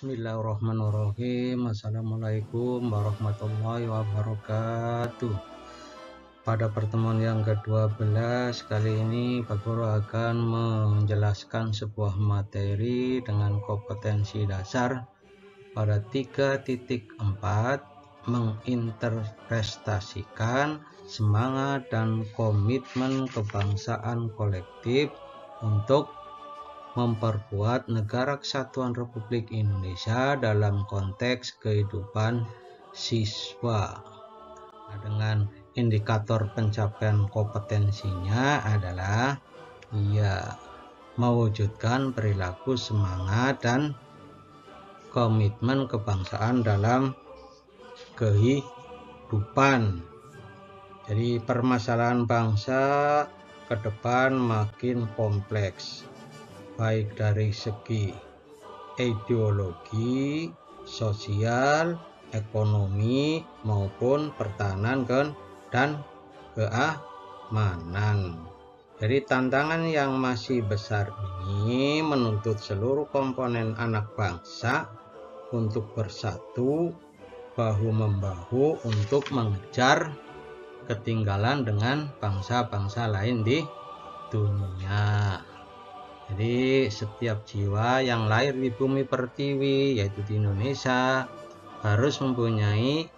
Bismillahirrahmanirrahim. Assalamualaikum warahmatullahi wabarakatuh. Pada pertemuan yang ke-12 kali ini Pak Guru akan menjelaskan sebuah materi dengan kompetensi dasar pada 3.4, menginterpretasikan semangat dan komitmen kebangsaan kolektif untuk memperkuat Negara Kesatuan Republik Indonesia dalam konteks kehidupan siswa. Nah, dengan indikator pencapaian kompetensinya adalah mewujudkan perilaku semangat dan komitmen kebangsaan dalam kehidupan. Jadi permasalahan bangsa ke depan makin kompleks, baik dari segi ideologi, sosial, ekonomi, maupun pertahanan dan keamanan. Jadi tantangan yang masih besar ini menuntut seluruh komponen anak bangsa untuk bersatu bahu-membahu untuk mengejar ketinggalan dengan bangsa-bangsa lain di dunia. Jadi setiap jiwa yang lahir di bumi pertiwi, yaitu di Indonesia, harus mempunyai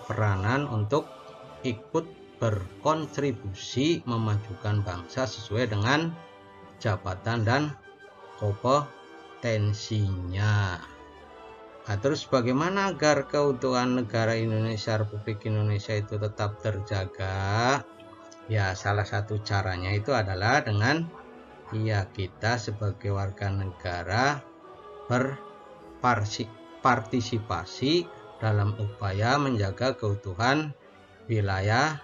peranan untuk ikut berkontribusi memajukan bangsa sesuai dengan jabatan dan kompetensinya. Nah, terus bagaimana agar keutuhan negara Indonesia, Republik Indonesia itu tetap terjaga? Ya, salah satu caranya itu adalah dengan kita sebagai warga negara berpartisipasi dalam upaya menjaga keutuhan wilayah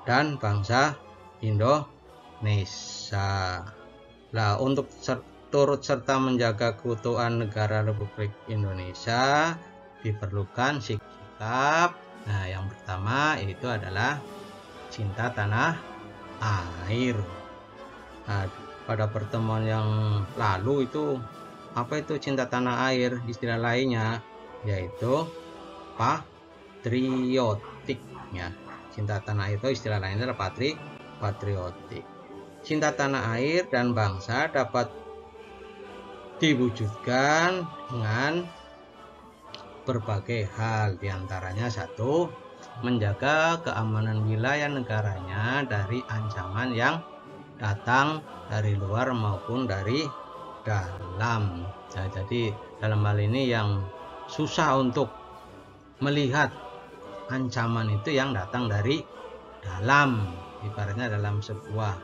dan bangsa Indonesia. Nah, untuk turut serta menjaga keutuhan negara Republik Indonesia diperlukan sikap. Nah, yang pertama yaitu adalah cinta tanah air. Nah, pada pertemuan yang lalu itu apa itu cinta tanah air, istilah lainnya yaitu patriotik ya. Cinta tanah air itu istilah lainnya adalah patriotik. Cinta tanah air dan bangsa dapat diwujudkan dengan berbagai hal, diantaranya satu, menjaga keamanan wilayah negaranya dari ancaman yang datang dari luar maupun dari dalam. Nah, jadi dalam hal ini yang susah untuk melihat ancaman itu yang datang dari dalam. Ibaratnya dalam sebuah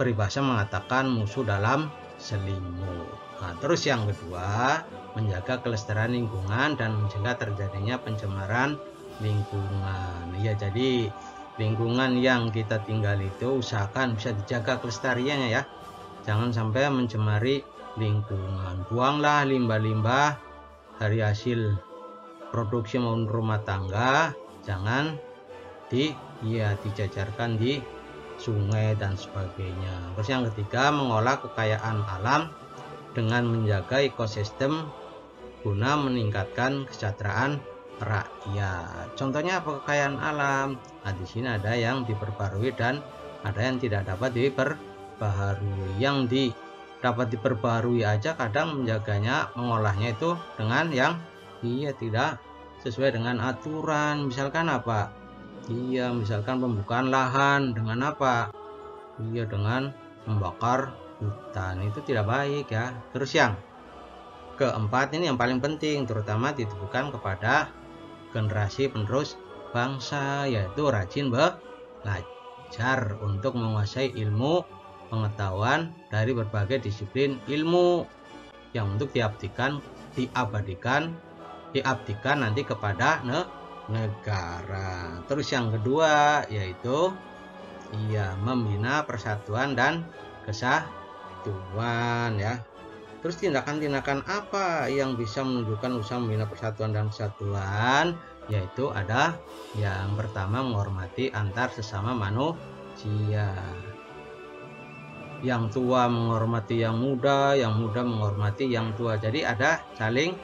peribahasa mengatakan musuh dalam selimut. Nah, terus yang kedua, menjaga kelestarian lingkungan dan mencegah terjadinya pencemaran lingkungan. Ya, jadi lingkungan yang kita tinggal itu usahakan bisa dijaga kelestariannya ya. Jangan sampai mencemari lingkungan. Buanglah limbah-limbah dari hasil produksi maupun rumah tangga, jangan dijajarkan di sungai dan sebagainya. Terus yang ketiga, mengolah kekayaan alam dengan menjaga ekosistem guna meningkatkan kesejahteraan rakyat. Contohnya apa kekayaan alam? Nah, di sini ada yang diperbarui dan ada yang tidak dapat diperbarui. Yang dapat diperbarui aja kadang menjaganya, mengolahnya itu dengan yang tidak sesuai dengan aturan. Misalkan apa? Misalkan pembukaan lahan dengan apa? Dengan membakar hutan. Itu tidak baik ya. Terus yang keempat ini yang paling penting, terutama ditujukan kepada generasi penerus bangsa, yaitu rajin belajar untuk menguasai ilmu pengetahuan dari berbagai disiplin ilmu yang untuk diabdikan nanti kepada negara. Terus yang kedua yaitu membina persatuan dan kesatuan ya. Terus tindakan-tindakan apa yang bisa menunjukkan usaha membina persatuan dan kesatuan? Yaitu ada yang pertama, menghormati antar sesama manusia. yang tua menghormati yang muda menghormati yang tua. Jadi ada saling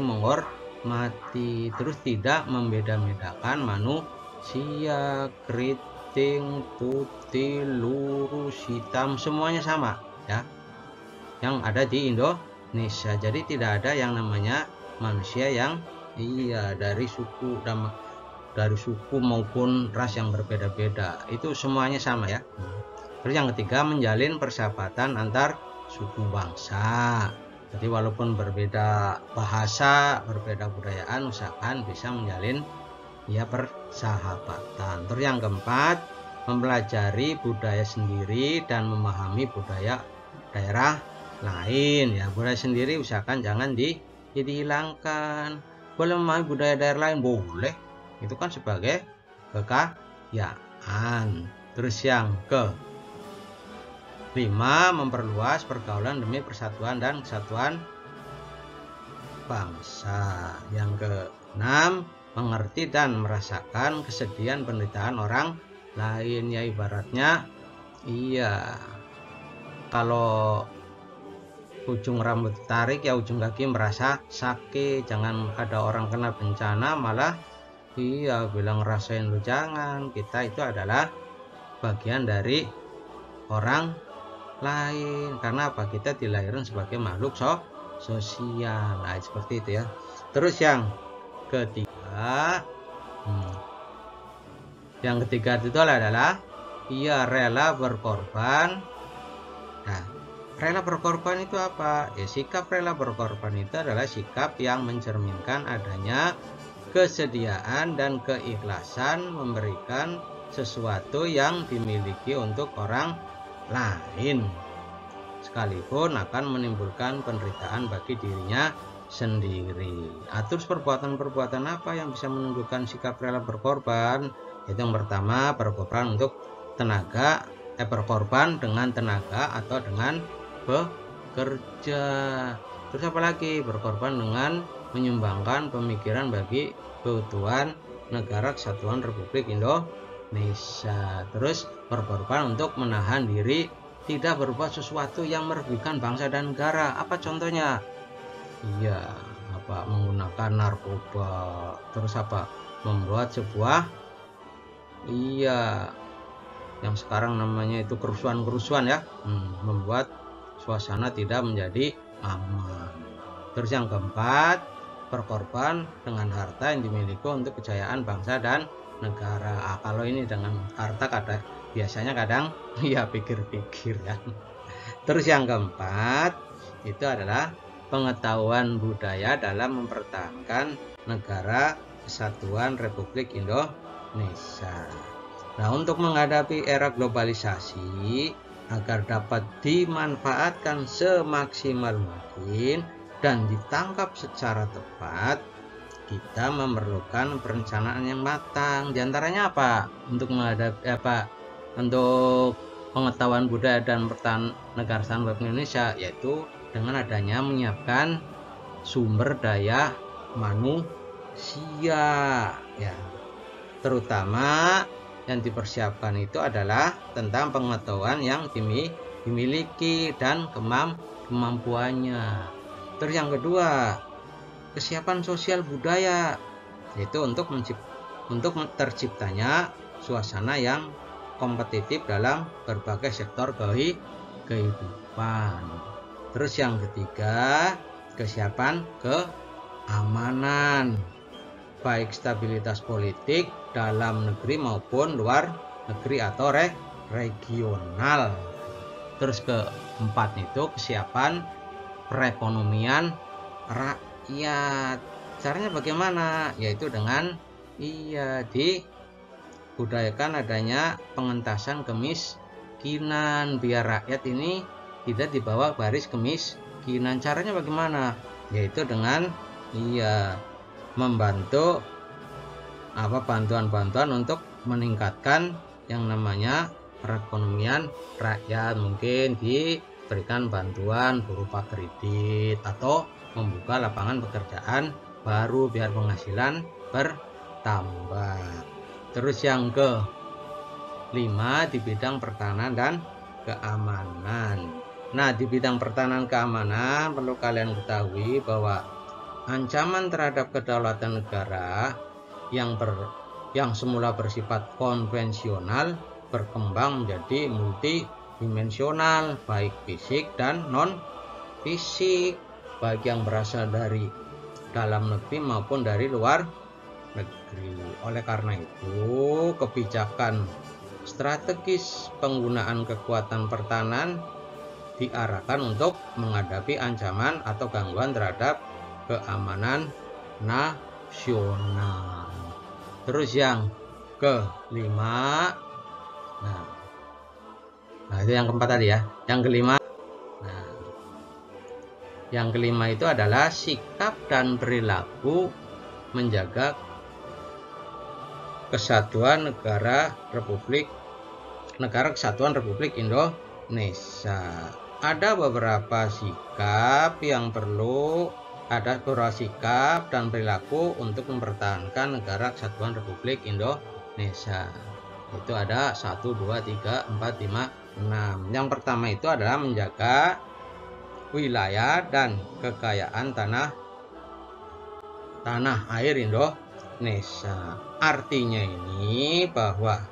menghormati, terus tidak membeda-bedakan manusia, keriting, putih, lurus, hitam, semuanya sama ya yang ada di Indonesia. Jadi tidak ada yang namanya manusia yang dari suku maupun ras yang berbeda-beda, itu semuanya sama ya. Terus yang ketiga, menjalin persahabatan antar suku bangsa. Jadi walaupun berbeda bahasa, berbeda budayaan, usahakan bisa menjalin persahabatan. Terus yang keempat, mempelajari budaya sendiri dan memahami budaya daerah lain ya. Budaya sendiri usahakan jangan dihilangkan. Boleh memahami budaya daerah lain, boleh, itu kan sebagai kekayaan. Terus yang ke 5, memperluas pergaulan demi persatuan dan kesatuan bangsa. Yang ke-6, mengerti dan merasakan kesedihan penderitaan orang lain ya. Ibaratnya kalau ujung rambut tarik ya ujung kaki merasa sakit. Jangan ada orang kena bencana malah bilang rasain lu, jangan. Kita itu adalah bagian dari orang lain. Karena apa? Kita dilahirkan sebagai makhluk sosial. Nah, seperti itu ya. Terus yang ketiga, itu adalah rela berkorban. Nah, rela berkorban itu apa? Ya, sikap rela berkorban itu adalah sikap yang mencerminkan adanya kesediaan dan keikhlasan memberikan sesuatu yang dimiliki untuk orang lain, sekalipun akan menimbulkan penderitaan bagi dirinya sendiri. Terus perbuatan-perbuatan apa yang bisa menunjukkan sikap rela berkorban? Itu yang pertama, berkorban untuk tenaga, berkorban dengan tenaga atau dengan bekerja. Terus apa lagi? Berkorban dengan menyumbangkan pemikiran bagi keutuhan negara kesatuan Republik Indonesia. Terus berkorban untuk menahan diri tidak berbuat sesuatu yang merugikan bangsa dan negara. Apa contohnya? Menggunakan narkoba. Terus membuat sebuah yang sekarang namanya itu kerusuhan ya. Membuat suasana tidak menjadi aman. Terus yang keempat, berkorban dengan harta yang dimiliki untuk kejayaan bangsa dan negara. Kalau ini dengan harta biasanya kadang pikir-pikir ya. Terus yang keempat itu adalah pengetahuan budaya dalam mempertahankan negara kesatuan Republik Indonesia. Nah, untuk menghadapi era globalisasi agar dapat dimanfaatkan semaksimal mungkin dan ditangkap secara tepat, kita memerlukan perencanaan yang matang. Di antaranya apa? Untuk menghadapi untuk pengetahuan budaya dan pertahanan negara kesatuan Republik Indonesia, yaitu dengan adanya menyiapkan sumber daya manusia ya. Terutama yang dipersiapkan itu adalah tentang pengetahuan yang dimiliki dan kemampuannya. Terus yang kedua, kesiapan sosial budaya, yaitu untuk terciptanya suasana yang kompetitif dalam berbagai sektor kehidupan. Terus yang ketiga, kesiapan keamanan, baik stabilitas politik dalam negeri maupun luar negeri atau regional. Terus keempat itu kesiapan perekonomian rakyat. Caranya bagaimana? Yaitu dengan dibudayakan adanya pengentasan kemiskinan biar rakyat ini tidak dibawa baris kemiskinan. Caranya bagaimana? Yaitu dengan membantu bantuan-bantuan untuk meningkatkan yang namanya perekonomian rakyat. Mungkin diberikan bantuan berupa kredit atau membuka lapangan pekerjaan baru biar penghasilan bertambah. Terus yang ke-5 di bidang pertahanan dan keamanan. Nah, di bidang pertahanan keamanan perlu kalian ketahui bahwa ancaman terhadap kedaulatan negara yang semula bersifat konvensional berkembang menjadi multidimensional, baik fisik dan non fisik, baik yang berasal dari dalam negeri maupun dari luar negeri. Oleh karena itu, kebijakan strategis penggunaan kekuatan pertahanan diarahkan untuk menghadapi ancaman atau gangguan terhadap keamanan nasional. Terus yang kelima, nah itu yang keempat tadi ya. Yang kelima itu adalah sikap dan perilaku menjaga kesatuan negara Kesatuan Republik Indonesia. Ada beberapa sikap dan perilaku untuk mempertahankan negara Kesatuan Republik Indonesia. Itu ada 1, 2, 3, 4, 5, 6. Yang pertama itu adalah menjaga wilayah dan kekayaan tanah air Indonesia. Artinya ini bahwa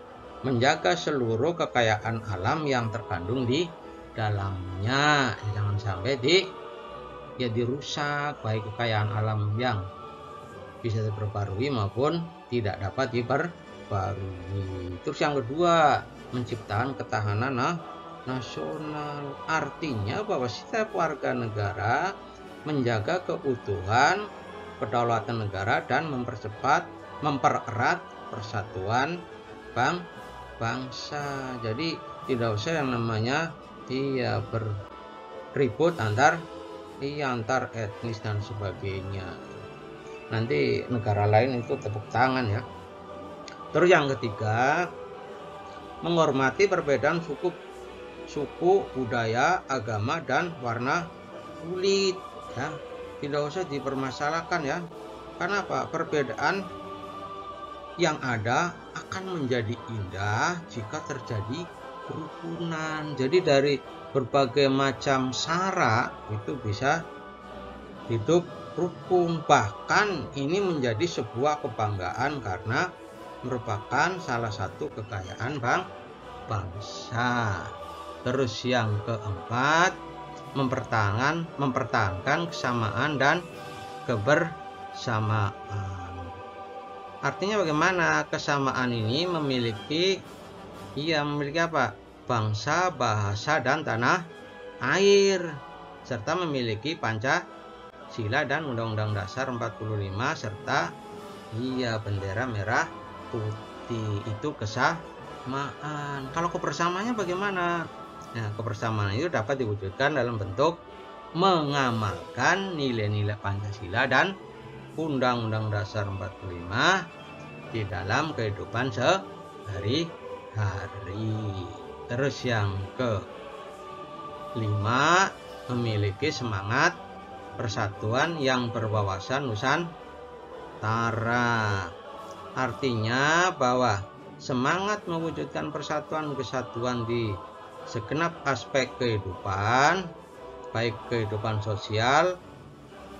menjaga seluruh kekayaan alam yang terkandung di dalamnya, jangan sampai dirusak, baik kekayaan alam yang bisa diperbarui maupun tidak dapat diperbarui. Terus yang kedua, menciptakan ketahanan nasional. Artinya bahwa setiap warga negara menjaga keutuhan kedaulatan negara dan mempererat persatuan bangsa. Jadi tidak usah yang namanya berribut antar etnis dan sebagainya. Nanti negara lain itu tepuk tangan ya. Terus yang ketiga, menghormati perbedaan suku, budaya, agama, dan warna kulit ya. Tidak usah dipermasalahkan ya. Kenapa? Perbedaan yang ada akan menjadi indah jika terjadi kerukunan. Jadi dari berbagai macam sara itu bisa hidup rukun. Bahkan ini menjadi sebuah kebanggaan karena merupakan salah satu kekayaan bangsa. Terus yang keempat, mempertahankan kesamaan dan kebersamaan. Artinya bagaimana? Kesamaan ini memiliki apa? Bangsa, bahasa, dan tanah air, serta memiliki Pancasila dan Undang-Undang Dasar 45 serta bendera merah putih. Itu kesamaan. Kalau kebersamaannya bagaimana? Nah, kebersamaan itu dapat diwujudkan dalam bentuk mengamalkan nilai-nilai Pancasila dan Undang-Undang Dasar 45 di dalam kehidupan sehari-hari. Terus yang kelima, memiliki semangat persatuan yang berwawasan Nusantara. Artinya bahwa semangat mewujudkan kesatuan di segenap aspek kehidupan, baik kehidupan sosial,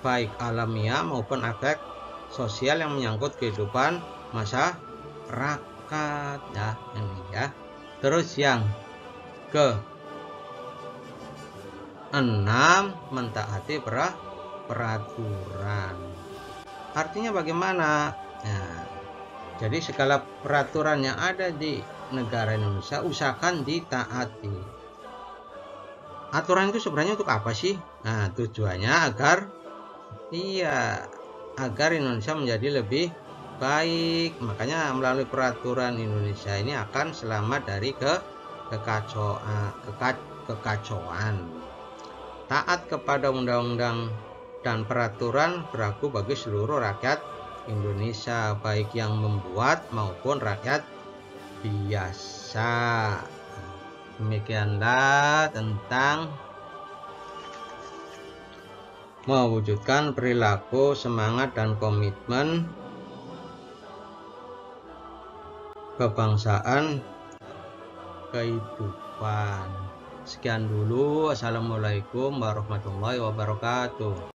baik alamiah maupun aspek sosial yang menyangkut kehidupan masyarakat ya, ini ya. Terus yang ke-6, mentaati peraturan. Artinya bagaimana? Nah, jadi segala peraturan yang ada di negara Indonesia usahakan ditaati. Aturan itu sebenarnya untuk apa sih? Nah, tujuannya agar Indonesia menjadi lebih baik. Makanya melalui peraturan Indonesia ini akan selamat dari kekacauan. Taat kepada undang-undang dan peraturan berlaku bagi seluruh rakyat Indonesia, baik yang membuat maupun rakyat biasa. Demikianlah tentang mewujudkan perilaku, semangat, dan komitmen kebangsaan kehidupan. Sekian dulu. Assalamualaikum warahmatullahi wabarakatuh.